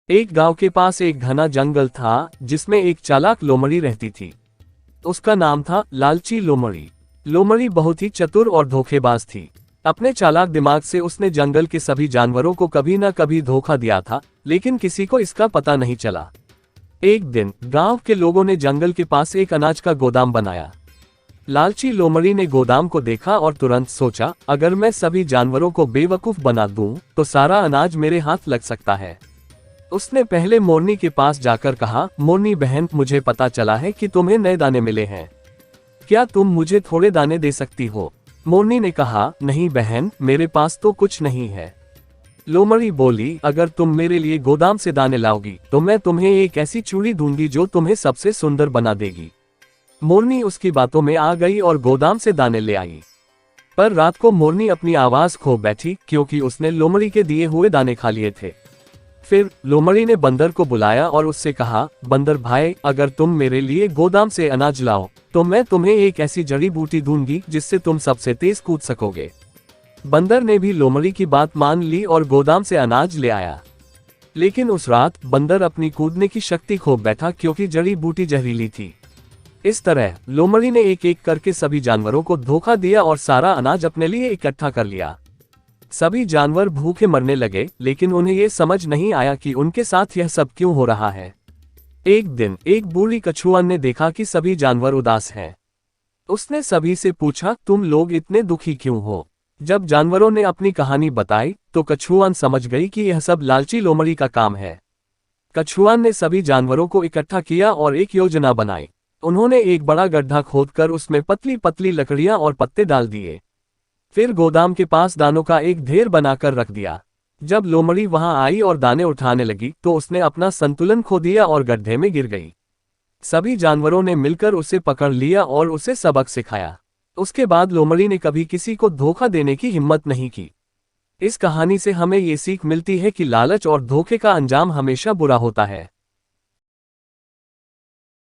एक गांव के पास एक घना जंगल था जिसमें एक चालाक लोमड़ी रहती थी। उसका नाम था लालची लोमड़ी। लोमड़ी बहुत ही चतुर और धोखेबाज थी। अपने चालाक दिमाग से उसने जंगल के सभी जानवरों को कभी न कभी धोखा दिया था, लेकिन किसी को इसका पता नहीं चला। एक दिन गांव के लोगों ने जंगल के पास एक अनाज का गोदाम बनाया। लालची लोमड़ी ने गोदाम को देखा और तुरंत सोचा, अगर मैं सभी जानवरों को बेवकूफ बना दूं, तो सारा अनाज मेरे हाथ लग सकता है। उसने पहले मोरनी के पास जाकर कहा, मोरनी बहन, मुझे पता चला है कि तुम्हें नए दाने मिले हैं। क्या तुम मुझे थोड़े दाने दे सकती हो? मोरनी ने कहा, नहीं बहन, मेरे पास तो कुछ नहीं है। लोमड़ी बोली, अगर तुम मेरे लिए गोदाम से दाने लाओगी तो मैं तुम्हें एक ऐसी चूड़ी दूंगी जो तुम्हें सबसे सुंदर बना देगी। मोरनी उसकी बातों में आ गई और गोदाम से दाने ले आई। पर रात को मोरनी अपनी आवाज खो बैठी, क्योंकि उसने लोमड़ी के दिए हुए दाने खा लिए थे। फिर लोमड़ी ने बंदर को बुलाया और उससे कहा, बंदर भाई, अगर तुम मेरे लिए गोदाम से अनाज लाओ तो मैं तुम्हें एक ऐसी जड़ी बूटी दूंगी जिससे तुम सबसे तेज कूद सकोगे। बंदर ने भी लोमड़ी की बात मान ली और गोदाम से अनाज ले आया। लेकिन उस रात बंदर अपनी कूदने की शक्ति खो बैठा, क्योंकि जड़ी बूटी जहरीली थी। इस तरह लोमड़ी ने एक एक करके सभी जानवरों को धोखा दिया और सारा अनाज अपने लिए इकट्ठा कर लिया। सभी जानवर भूखे मरने लगे, लेकिन उन्हें यह समझ नहीं आया कि उनके साथ यह सब क्यों हो रहा है। एक दिन एक बूढ़ी कछुआ ने देखा कि सभी जानवर उदास हैं। उसने सभी से पूछा, तुम लोग इतने दुखी क्यों हो? जब जानवरों ने अपनी कहानी बताई तो कछुआन समझ गई कि यह सब लालची लोमड़ी का काम है। कछुआन ने सभी जानवरों को इकट्ठा किया और एक योजना बनाई। उन्होंने एक बड़ा गड्ढा खोदकर उसमें पतली पतली लकड़ियां और पत्ते डाल दिए। फिर गोदाम के पास दानों का एक ढेर बनाकर रख दिया। जब लोमड़ी वहां आई और दाने उठाने लगी तो उसने अपना संतुलन खो दिया और गड्ढे में गिर गई। सभी जानवरों ने मिलकर उसे पकड़ लिया और उसे सबक सिखाया। उसके बाद लोमड़ी ने कभी किसी को धोखा देने की हिम्मत नहीं की। इस कहानी से हमें ये सीख मिलती है कि लालच और धोखे का अंजाम हमेशा बुरा होता है।